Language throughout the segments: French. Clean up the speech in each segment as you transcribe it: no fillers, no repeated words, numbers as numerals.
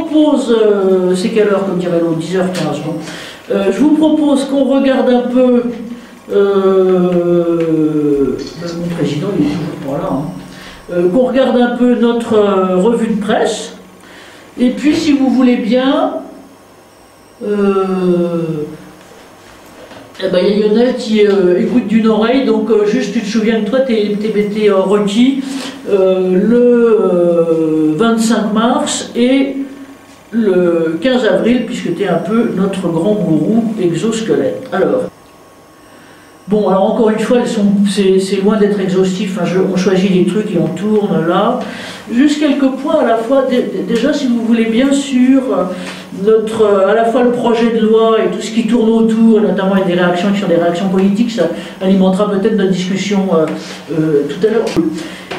propose, c'est quelle heure comme dirait l'autre, 10h15, bon. Je vous propose qu'on regarde un peu, mon président il est toujours pas là, hein. Qu'on regarde un peu notre revue de presse, et puis si vous voulez bien, il y a Lionel qui écoute d'une oreille, donc juste tu te souviens que toi t'es requis le 25 mars et le 15 avril, puisque tu es un peu notre grand gourou exosquelette. Alors, bon, alors encore une fois, c'est loin d'être exhaustif, hein, on choisit les trucs et on tourne là. Juste quelques points à la fois, déjà si vous voulez bien sur à la fois le projet de loi et tout ce qui tourne autour, notamment avec des réactions qui sont des réactions politiques, ça alimentera peut-être notre discussion tout à l'heure.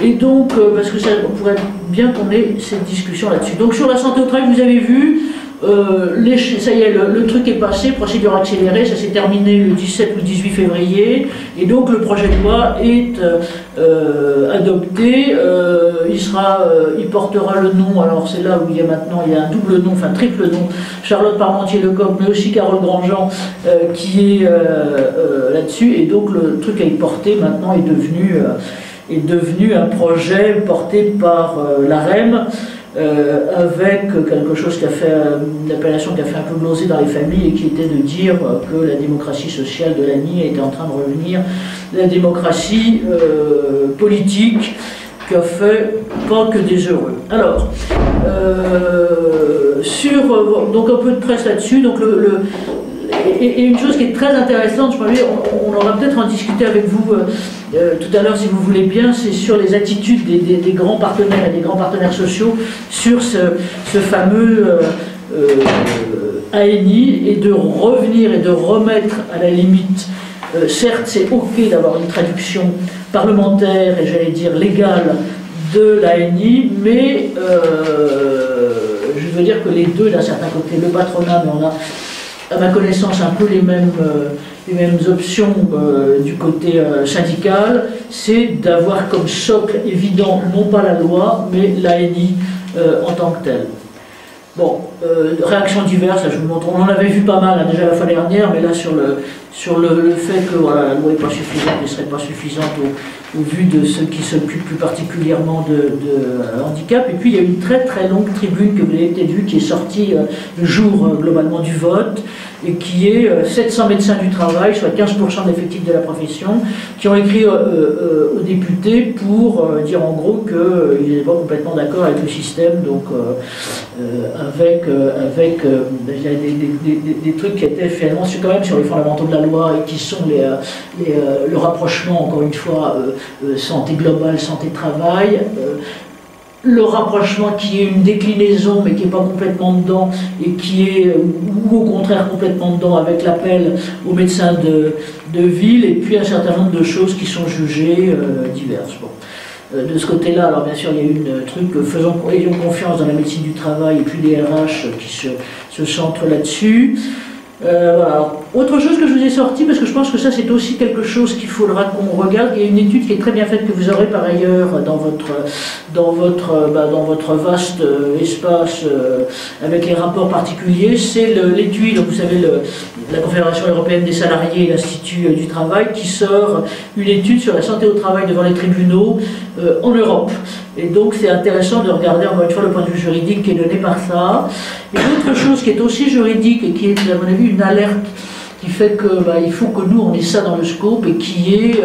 Et donc, parce que ça pourrait être bien qu'on ait cette discussion là-dessus. Donc sur la santé au travail, vous avez vu, ça y est, le truc est passé, procédure accélérée, ça s'est terminé le 17 ou 18 février, et donc le projet de loi est adopté, il portera le nom, alors c'est là où il y a maintenant, il y a un double nom, enfin triple nom, Charlotte Parmentier-Lecoq, mais aussi Carole Grandjean, qui est là-dessus, et donc le truc à y porter maintenant est devenu un projet porté par l'AREM, avec quelque chose qui a fait, une appellation qui a fait un peu gloser dans les familles, et qui était de dire que la démocratie sociale de l'ANI était en train de revenir, la démocratie politique qui a fait pas que des heureux. Alors, donc un peu de presse là-dessus, donc et une chose qui est très intéressante, on aura peut-être en discuter avec vous tout à l'heure si vous voulez bien, c'est sur les attitudes des grands partenaires et des grands partenaires sociaux sur ce fameux ANI, et de revenir et de remettre à la limite, certes c'est ok d'avoir une traduction parlementaire et j'allais dire légale de l'ANI, mais je veux dire que les deux d'un certain côté, le patronat, mais on a à ma connaissance un peu les mêmes options du côté syndical, c'est d'avoir comme socle évident non pas la loi mais l'ANI en tant que telle. Bon, réactions diverses, là, je vous montre, on en avait vu pas mal déjà la fois dernière, mais là sur le fait que voilà, la loi n'est pas suffisante, ne serait pas suffisante au vu de ceux qui s'occupent plus particulièrement de handicap. Et puis il y a une très très longue tribune que vous avez peut-être vue qui est sortie le jour globalement du vote, et qui est 700 médecins du travail, soit 15% de l'effectif de la profession, qui ont écrit aux députés pour dire en gros qu'ils n'étaient pas complètement d'accord avec le système, donc avec des trucs qui étaient finalement quand même sur les fondamentaux de la loi, et qui sont le rapprochement, encore une fois, santé globale, santé travail, le rapprochement qui est une déclinaison mais qui n'est pas complètement dedans, et qui est, ou au contraire complètement dedans, avec l'appel aux médecins de ville, et puis un certain nombre de choses qui sont jugées diverses. Bon. De ce côté-là, alors bien sûr, il y a eu un truc, ayons confiance dans la médecine du travail, et puis les RH qui se centrent là-dessus. Voilà. Autre chose que je vous ai sorti, parce que je pense que ça c'est aussi quelque chose qu'il faudra qu'on regarde, il y a une étude qui est très bien faite, que vous aurez par ailleurs dans votre vaste espace avec les rapports particuliers, c'est l'étude, vous savez, la Confédération européenne des salariés et l'Institut du travail, qui sort une étude sur la santé au travail devant les tribunaux en Europe. Et donc c'est intéressant de regarder encore une fois le point de vue juridique qui est donné par ça. Et l'autre chose qui est aussi juridique, et qui est à mon avis une alerte, qui fait qu'il faut que nous on ait ça dans le scope, et qui est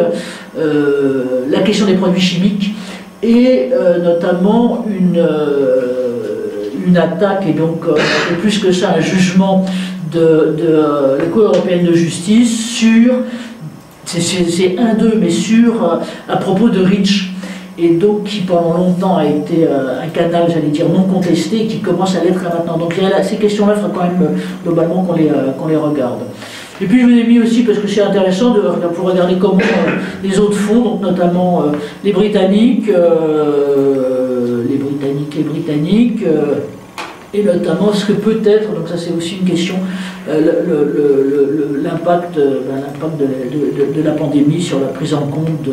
la question des produits chimiques, et notamment une attaque, et donc plus que ça un jugement de la Cour européenne de justice sur, c'est mais sur à propos de REACH, et donc qui pendant longtemps a été un canal, j'allais dire, non contesté, et qui commence à l'être maintenant. Donc ces questions-là, il faut quand même globalement qu'on les regarde. Et puis je vous ai mis aussi, parce que c'est intéressant pour regarder comment les autres font, donc notamment les Britanniques, et notamment ce que peut être, donc ça c'est aussi une question, l'impact de la pandémie sur la prise en compte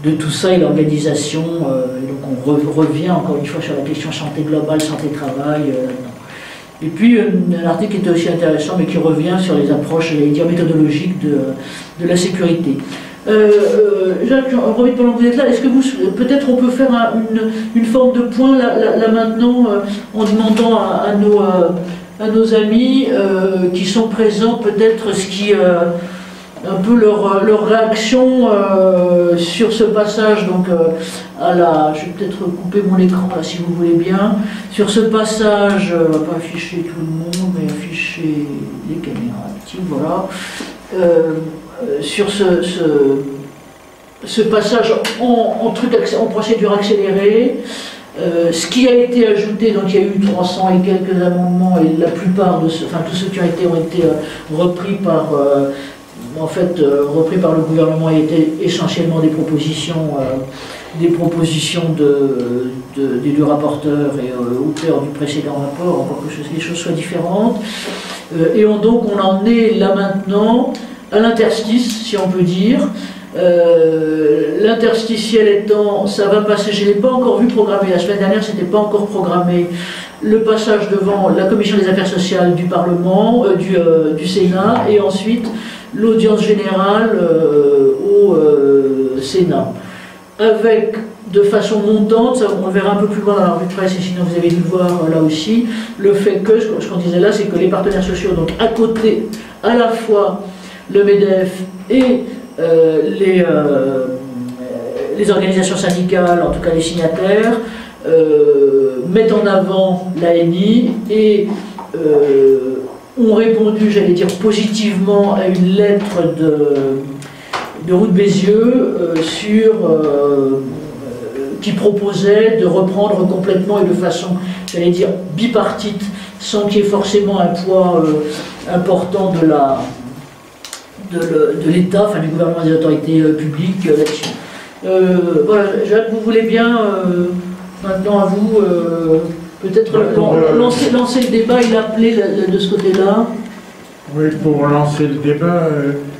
de tout ça et l'organisation. Et donc on revient encore une fois sur la question santé globale, santé travail. Et puis un article qui était aussi intéressant, mais qui revient sur les approches, j'allais dire, méthodologiques de la sécurité. Jacques, j'en profite pendant que vous êtes là, est-ce que vous, peut-être on peut faire une forme de point là maintenant, en demandant à nos amis qui sont présents, peut-être ce qui... un peu leur réaction sur ce passage, donc je vais peut-être couper mon écran là si vous voulez bien, sur ce passage, on va pas afficher tout le monde, mais afficher les caméras actives, voilà, sur ce passage en procédure accélérée, ce qui a été ajouté, donc il y a eu 300 et quelques amendements, et la plupart de tous ceux qui ont été repris par... repris par le gouvernement, étaient essentiellement des propositions des deux rapporteurs et auteurs du précédent rapport, encore que les choses soient différentes. Et donc on en est là maintenant à l'interstice, si on peut dire. L'interstitiel étant, ça va passer, je ne l'ai pas encore vu programmé, la semaine dernière c'était pas encore programmé, le passage devant la commission des affaires sociales du Parlement, du Sénat, et ensuite l'audience générale au Sénat, avec de façon montante, on le verra un peu plus loin dans la revue de presse, et sinon vous avez dû le voir là aussi, le fait que, ce qu'on disait là, c'est que les partenaires sociaux, donc à côté, à la fois le MEDEF et les organisations syndicales, en tout cas les signataires, mettent en avant l'ANI et ont répondu, j'allais dire positivement, à une lettre de Roux de Bézieux qui proposait de reprendre complètement et de façon, j'allais dire, bipartite, sans qu'il y ait forcément un poids important de l'État, enfin du gouvernement et des autorités publiques là-dessus. Voilà, Jacques, vous voulez bien, maintenant à vous, peut-être lancer le débat et l'appeler de ce côté-là. Oui, pour lancer le débat,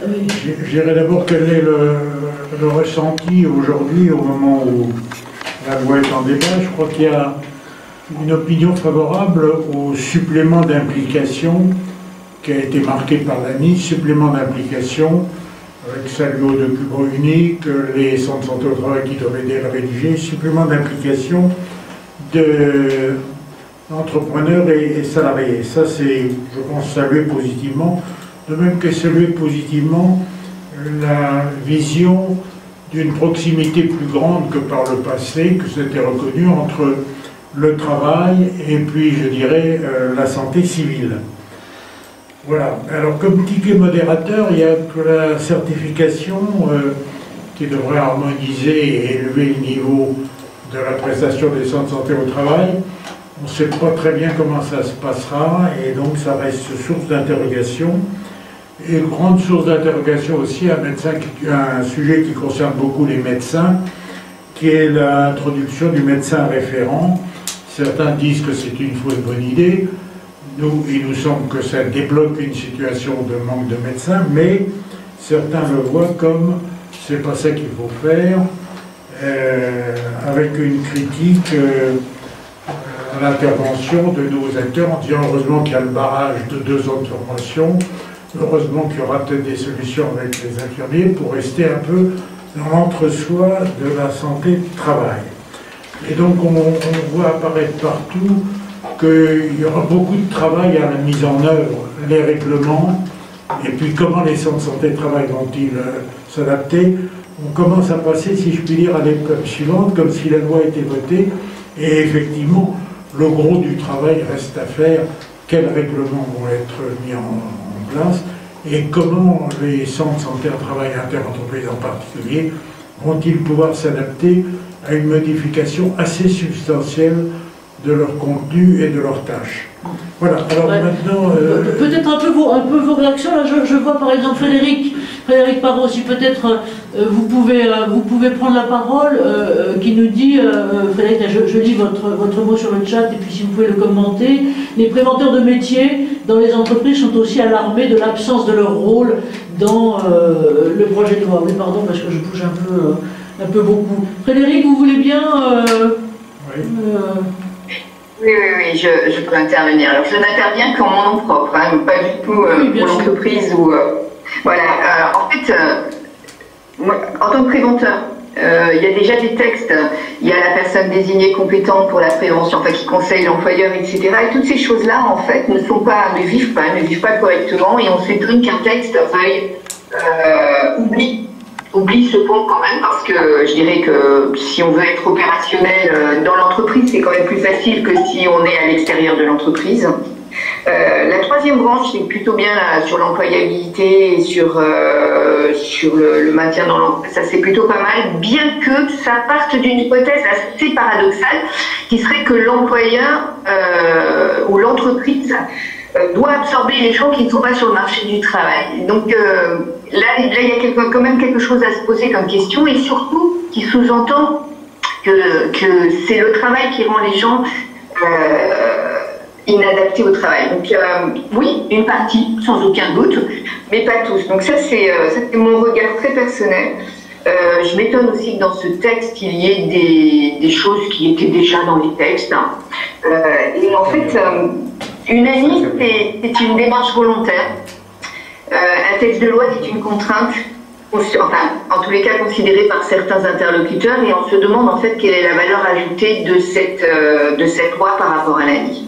je dirais d'abord quel est le ressenti aujourd'hui, au moment où la loi est en débat. Je crois qu'il y a une opinion favorable au supplément d'implication qui a été marqué par l'ANI, supplément d'implication avec Salio de Cubo unique, les centres de santé au travail qui doivent aider à le rédiger, supplément d'implication d'entrepreneurs et salariés. Ça, c'est, je pense, saluer positivement, de même que saluer positivement la vision d'une proximité plus grande que par le passé, que c'était reconnu entre le travail et puis, je dirais, la santé civile. Voilà. Alors, comme ticket modérateur, il y a que la certification qui devrait harmoniser et élever le niveau de la prestation des centres de santé au travail. On ne sait pas très bien comment ça se passera et donc ça reste source d'interrogation. Et grande source d'interrogation aussi, un sujet qui concerne beaucoup les médecins, qui est l'introduction du médecin référent. Certains disent que c'est une fausse bonne idée. Nous, il nous semble que ça débloque une situation de manque de médecins, mais certains le voient comme c'est pas ça qu'il faut faire, avec une critique à l'intervention de nos acteurs en disant heureusement qu'il y a le barrage de 2 ans de formation, heureusement qu'il y aura peut-être des solutions avec les infirmiers pour rester un peu dans l'entre-soi de la santé de travail. Et donc on voit apparaître partout qu'il y aura beaucoup de travail à la mise en œuvre, les règlements, et puis comment les centres de santé de travail vont-ils s'adapter. On commence à passer, si je puis dire, à l'étape suivante, comme si la loi était votée, et effectivement, le gros du travail reste à faire, quels règlements vont être mis en place, et comment les centres de santé au travail interentreprises en particulier vont-ils pouvoir s'adapter à une modification assez substantielle de leur contenu et de leurs tâches. Voilà, alors maintenant... Peut-être un peu vos réactions, là je vois par exemple Frédéric Parot, si peut-être vous pouvez prendre la parole, qui nous dit, Frédéric, je lis votre mot sur le chat, et puis si vous pouvez le commenter, les préventeurs de métiers dans les entreprises sont aussi alarmés de l'absence de leur rôle dans le projet de loi. Oui, pardon, parce que je bouge un peu beaucoup. Frédéric, vous voulez bien... Oui. Oui, je peux intervenir. Alors, je n'interviens qu'en mon nom propre, hein, pas du tout pour l'entreprise. Voilà. En fait, moi, en tant que préventeur, il y a déjà des textes. Il y a la personne désignée compétente pour la prévention, enfin qui conseille l'employeur, etc. Et toutes ces choses-là, en fait, ne vivent pas correctement. Et on s'étonne qu'un texte veuille oublie ce point quand même, parce que je dirais que si on veut être opérationnel dans l'entreprise, c'est quand même plus facile que si on est à l'extérieur de l'entreprise. La troisième branche, c'est plutôt bien là, sur l'employabilité et sur le maintien dans l'emploi. Ça, c'est plutôt pas mal, bien que ça parte d'une hypothèse assez paradoxale, qui serait que l'employeur ou l'entreprise doit absorber les gens qui ne sont pas sur le marché du travail. Donc là, il y a quand même quelque chose à se poser comme question, et surtout qui sous-entend que c'est le travail qui rend les gens inadaptés au travail. Donc oui, une partie, sans aucun doute, mais pas tous. Donc ça, c'est mon regard très personnel. Je m'étonne aussi que dans ce texte, il y ait des choses qui étaient déjà dans les textes. Et en fait, une ANI, c'est une démarche volontaire. Un texte de loi, c'est une contrainte, enfin, en tous les cas considérée par certains interlocuteurs, et on se demande en fait quelle est la valeur ajoutée de cette loi par rapport à l'ANI.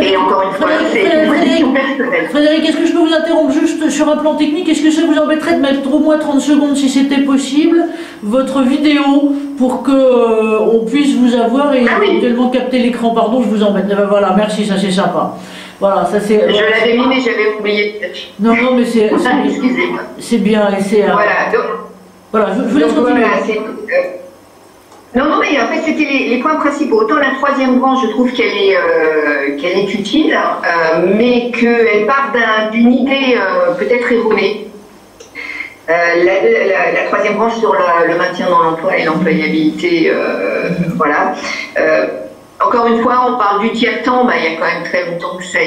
Et encore une fois, c'est une position personnelle. Frédéric, est-ce que je peux vous interrompre juste sur un plan technique? Est-ce que ça vous embêterait de mettre au moins 30 secondes, si c'était possible, votre vidéo, pour qu'on puisse vous avoir et éventuellement capter l'écran? Pardon, je vous embête. Ben voilà, merci, ça c'est sympa. Voilà, ça c'est. Je l'avais mis, mais j'avais oublié. Non, mais c'est. Excusez-moi. C'est bien, et c'est. Voilà, donc. Voilà, je vous laisse continuer. Voilà, non, mais en fait, c'était les points principaux. Autant la troisième branche, je trouve qu'elle est utile, mais qu'elle part d'une idée peut-être erronée. La troisième branche sur le maintien dans l'emploi et l'employabilité, voilà. Encore une fois, on parle du tiers-temps, il y a quand même très longtemps que ça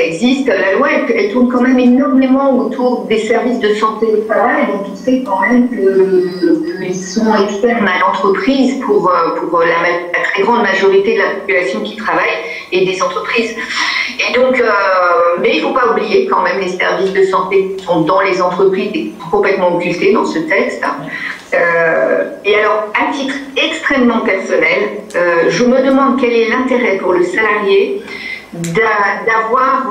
existe. La loi, elle tourne quand même énormément autour des services de santé au travail, donc on sait quand même qu'ils sont externes à l'entreprise pour la très grande majorité de la population qui travaille et des entreprises. Et donc, mais il ne faut pas oublier quand même les services de santé qui sont dans les entreprises et complètement occultés dans ce texte. Et alors, à titre extrêmement personnel, je me demande quel est l'intérêt pour le salarié d'avoir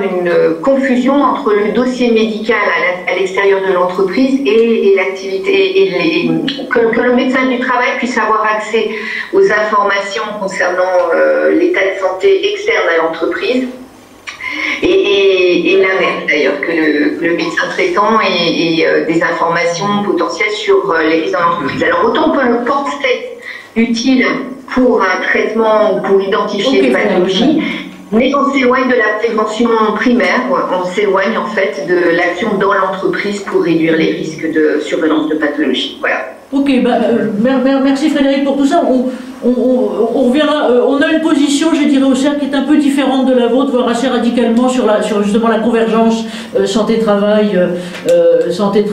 une confusion entre le dossier médical à l'extérieur de l'entreprise et l'activité, et que le médecin du travail puisse avoir accès aux informations concernant l'état de santé externe à l'entreprise. Et l'inverse d'ailleurs, que le médecin traitant ait des informations potentielles sur les risques dans l'entreprise. Alors autant que le portrait utile pour un traitement, pour identifier les pathologies, mais on s'éloigne de la prévention primaire, on s'éloigne en fait de l'action dans l'entreprise pour réduire les risques de survenance de pathologies. Voilà. Ok, merci Frédéric pour tout ça. On reviendra, on a une position, je dirais, au CERF qui est un peu différente de la vôtre, voire assez radicalement sur justement la convergence santé-travail, santé,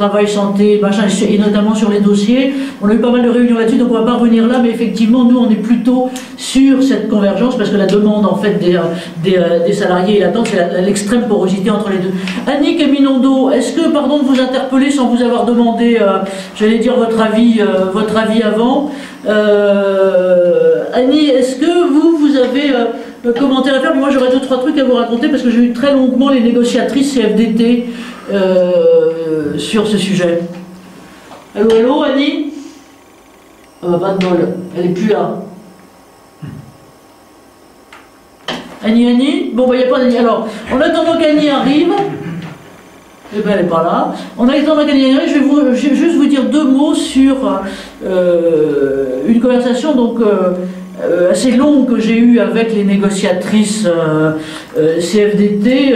machin, et notamment sur les dossiers. On a eu pas mal de réunions là-dessus, donc on va pas revenir là, mais effectivement, nous, on est plutôt sur cette convergence, parce que la demande, en fait, des salariés et l'attente, c'est l'extrême porosité entre les deux. Annick Minondo, est-ce que, pardon de vous interpeller sans vous avoir demandé, j'allais dire, votre avis avant, Annie, est-ce que vous avez un commentaire à faire? Moi j'aurais 2-3 trucs à vous raconter parce que j'ai eu très longuement les négociatrices CFDT sur ce sujet. Allô Annie? Pas de bol, elle est plus là. Annie? Bon, il n'y a pas d'Annie. Alors, en attendant qu'Annie arrive, eh ben, elle n'est pas là. En attendant qu'Annie arrive, je vais juste vous dire 2 mots sur une conversation donc, assez longue que j'ai eue avec les négociatrices CFDT,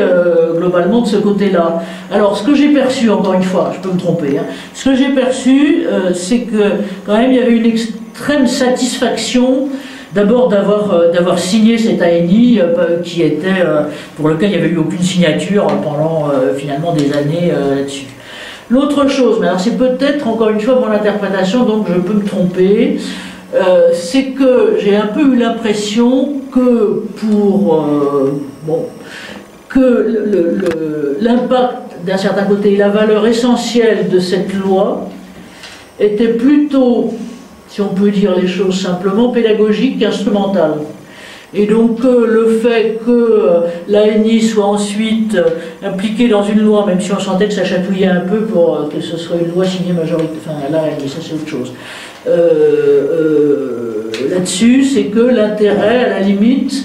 globalement de ce côté-là. Alors, ce que j'ai perçu, encore une fois, je peux me tromper, hein, ce que j'ai perçu, c'est que quand même il y avait une extrême satisfaction d'abord d'avoir signé cet ANI qui était, pour lequel il n'y avait eu aucune signature pendant finalement des années là-dessus. L'autre chose, mais alors c'est peut-être encore une fois mon interprétation, donc je peux me tromper, c'est que j'ai un peu eu l'impression que l'impact d'un certain côté, la valeur essentielle de cette loi était plutôt, si on peut dire les choses simplement, pédagogique qu'instrumentale. Et donc le fait que l'ANI soit ensuite impliquée dans une loi, même si on sentait que ça chatouillait un peu pour que ce soit une loi signée majoritaire, enfin l'ANI, ça c'est autre chose. Là-dessus, c'est que l'intérêt, à la limite,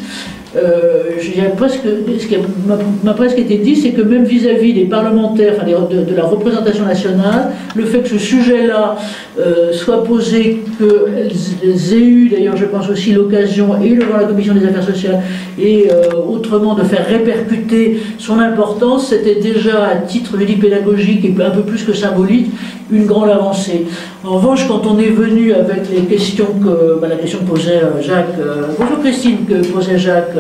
ce qui m'a presque été dit, c'est que même vis-à-vis des parlementaires, enfin de la représentation nationale, le fait que ce sujet-là soit posé, qu'elles aient eu, d'ailleurs je pense aussi l'occasion, et devant la Commission des Affaires sociales, et autrement de faire répercuter son importance, c'était déjà à titre, je dis, pédagogique et un peu plus que symbolique, une grande avancée. En revanche, quand on est venu avec les questions la question que posait Jacques, bonjour Christine, que posait Jacques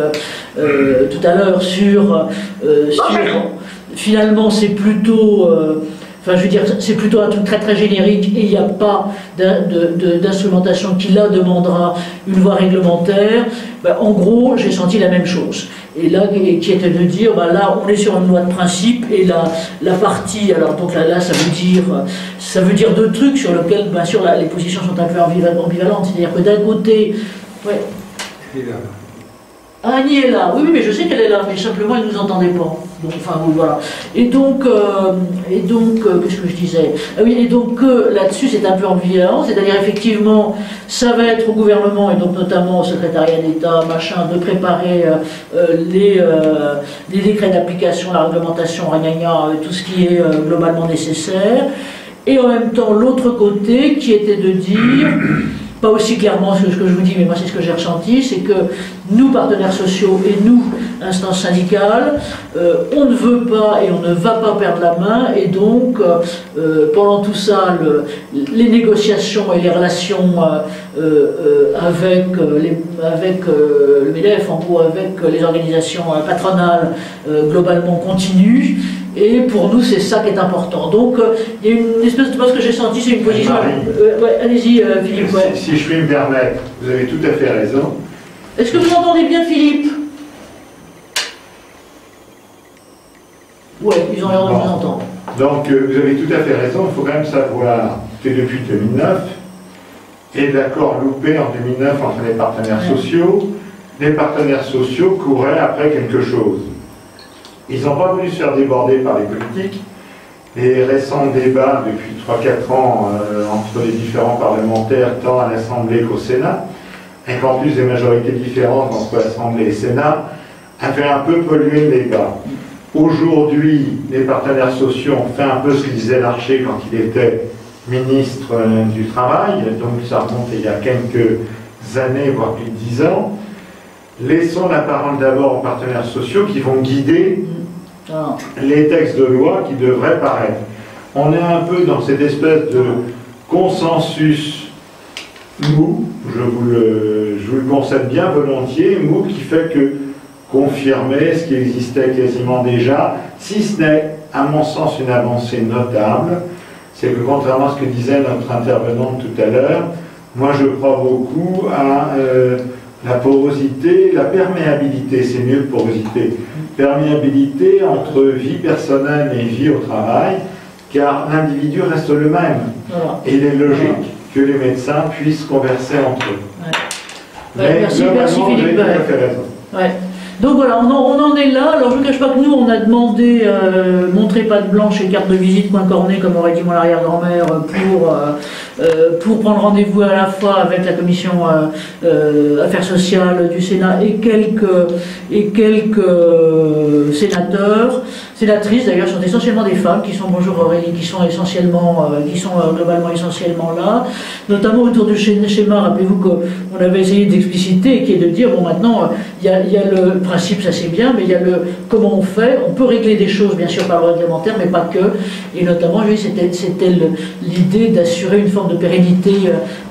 tout à l'heure sur finalement c'est plutôt enfin, je veux dire, c'est plutôt un truc très très générique et il n'y a pas d'instrumentation qui là demandera une voie réglementaire. Ben, en gros, j'ai senti la même chose. Et là, qui était de dire, ben là, on est sur une loi de principe et la partie, alors donc là, ça veut dire deux trucs sur lesquels, bien sûr, les positions sont un peu ambivalentes. C'est-à-dire que d'un côté, ouais. Ah, Annie est là, oui, mais je sais qu'elle est là, mais simplement elle ne nous entendait pas. Donc, enfin, voilà. Et donc, qu'est-ce que je disais? Ah oui, et donc là-dessus, c'est un peu ambivalent, c'est-à-dire effectivement, ça va être au gouvernement, et donc notamment au secrétariat d'État, machin, de préparer les décrets d'application, la réglementation, tout ce qui est globalement nécessaire. Et en même temps, l'autre côté, qui était de dire... Pas aussi clairement ce que je vous dis, mais moi c'est ce que j'ai ressenti, c'est que nous, partenaires sociaux, et nous, instances syndicales, on ne veut pas et on ne va pas perdre la main, et donc, pendant tout ça, les négociations et les relations avec le MEDEF, en gros, avec les organisations patronales, globalement continuent. Et pour nous, c'est ça qui est important. Donc, il y a une espèce de... Moi, ce que j'ai senti, c'est une position... ouais, allez-y, Philippe. Ouais. Si je puis me permettre, vous avez tout à fait raison. Est-ce que vous entendez bien, Philippe? Oui, ils ont l'air de nous entendre. Donc, vous avez tout à fait raison. Il faut quand même savoir que depuis 2009, et l'accord loupé en 2009 entre les partenaires sociaux, les partenaires sociaux couraient après quelque chose. Ils n'ont pas voulu se faire déborder par les politiques. Les récents débats depuis 3-4 ans entre les différents parlementaires, tant à l'Assemblée qu'au Sénat, et qu'en plus des majorités différentes entre l'Assemblée et le Sénat, a fait un peu polluer le débat. Aujourd'hui, les partenaires sociaux ont fait un peu ce que disait Larcher quand il était ministre du Travail, donc ça remonte il y a quelques années, voire plus de 10 ans. Laissons la parole d'abord aux partenaires sociaux qui vont guider les textes de loi qui devraient paraître. On est un peu dans cette espèce de consensus mou, je vous le concède bien volontiers, mou qui fait que confirmer ce qui existait quasiment déjà, si ce n'est, à mon sens, une avancée notable, c'est que contrairement à ce que disait notre intervenante tout à l'heure, moi je crois beaucoup à la porosité, la perméabilité, c'est mieux que porosité, perméabilité entre vie personnelle et vie au travail, car l'individu reste le même. Voilà. Et il est logique que les médecins puissent converser entre eux. Ouais. Mais merci Philippe. Tout à fait raison. Ouais. Donc voilà, on en est là. Alors je ne cache pas que nous, on a demandé montrer patte blanche et carte de visite point cornée, comme aurait dit mon arrière-grand-mère, pour prendre rendez-vous à la fois avec la commission affaires sociales du Sénat et quelques sénateurs, sénatrices d'ailleurs, sont essentiellement des femmes qui sont, bonjour Aurélie, qui sont globalement essentiellement là, notamment autour du schéma, rappelez-vous qu'on avait essayé d'expliciter, qui est de dire, bon maintenant, il y a le principe, ça c'est bien, mais il y a le comment on fait, on peut régler des choses bien sûr par le réglementaire, mais pas que, et notamment, oui, c'était l'idée d'assurer une forme de pérennité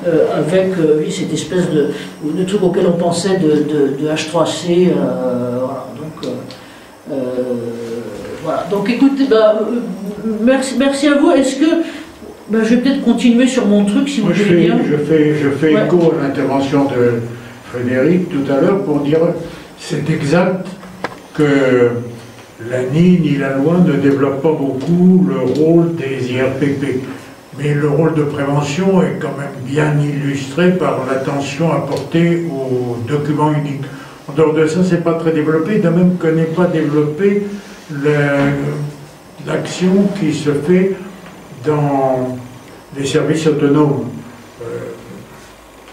avec cette espèce de truc auquel on pensait de H3C, voilà, donc... voilà. Donc écoutez, merci à vous. Est-ce que Ben, je vais peut-être continuer sur mon truc, si vous Moi, voulez bien. je fais Ouais. écho à l'intervention de Frédéric tout à l'heure pour dire c'est exact que l'ANI ni la loi ne développent pas beaucoup le rôle des IRPP. Mais le rôle de prévention est quand même bien illustré par l'attention apportée aux documents uniques. En dehors de ça, c'est pas très développé, de même que n'est pas développé l'action qui se fait dans les services autonomes.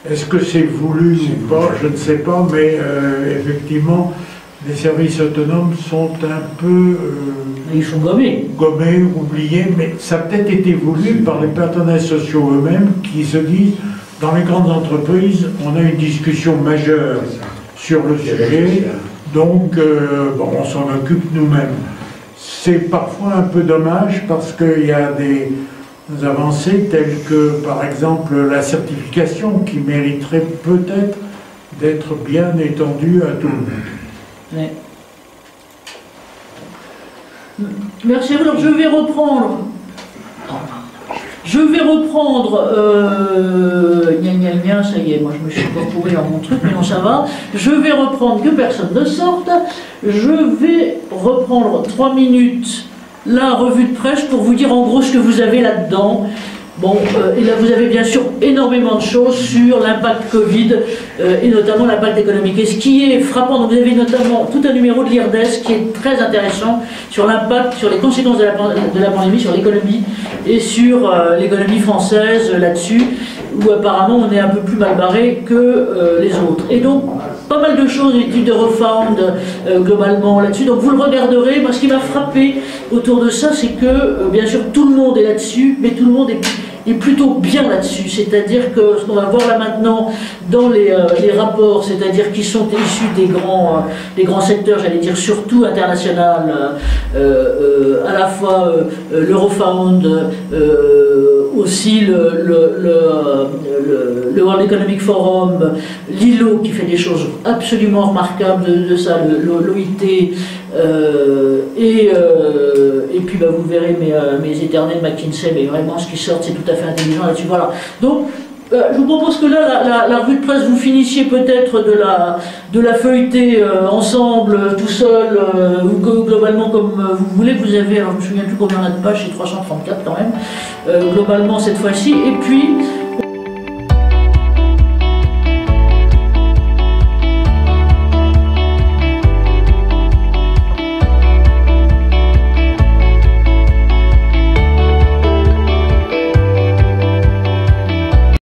Est-ce que c'est voulu ou pas, je ne sais pas, mais effectivement, les services autonomes sont un peu Ils sont gommés. gommés, oubliés, mais ça a peut-être été voulu par les partenaires sociaux eux-mêmes qui se disent, dans les grandes entreprises, on a une discussion majeure sur le sujet, donc bon, on s'en occupe nous-mêmes. C'est parfois un peu dommage parce qu'il y a des avancées telles que, par exemple, la certification qui mériterait peut-être d'être bien étendue à tout le monde. Ouais. Merci. Alors je vais reprendre. Ça y est, moi je me suis pas pourri dans mon truc, mais non ça va. Je vais reprendre, que personne ne sorte, je vais reprendre 3 minutes la revue de presse pour vous dire en gros ce que vous avez là-dedans. Bon, et là vous avez bien sûr énormément de choses sur l'impact Covid et notamment l'impact économique. Et ce qui est frappant, donc vous avez notamment tout un numéro de l'IRDES qui est très intéressant sur l'impact, sur les conséquences de la pandémie sur l'économie et sur l'économie française là-dessus, où apparemment on est un peu plus mal barré que les autres. Et donc, pas mal de choses, études de Refound globalement là-dessus, donc vous le regarderez. Moi ce qui m'a frappé autour de ça, c'est que bien sûr tout le monde est là-dessus, mais tout le monde est plutôt bien là-dessus, c'est-à-dire que ce qu'on va voir là maintenant dans les rapports, c'est-à-dire qui sont issus des grands secteurs, j'allais dire surtout international, à la fois l'Eurofound, aussi le World Economic Forum, l'ILO qui fait des choses absolument remarquables de ça, l'OIT, et puis bah, vous verrez mes éternels McKinsey, mais vraiment ce qui sort c'est tout à fait intelligent là-dessus. Voilà. Donc je vous propose que là, la revue de presse, vous finissiez peut-être de la feuilleter ensemble, tout seul, ou globalement comme vous voulez. Vous avez, alors je ne me souviens plus combien on a de pages, c'est 334 quand même, globalement cette fois-ci. Et puis,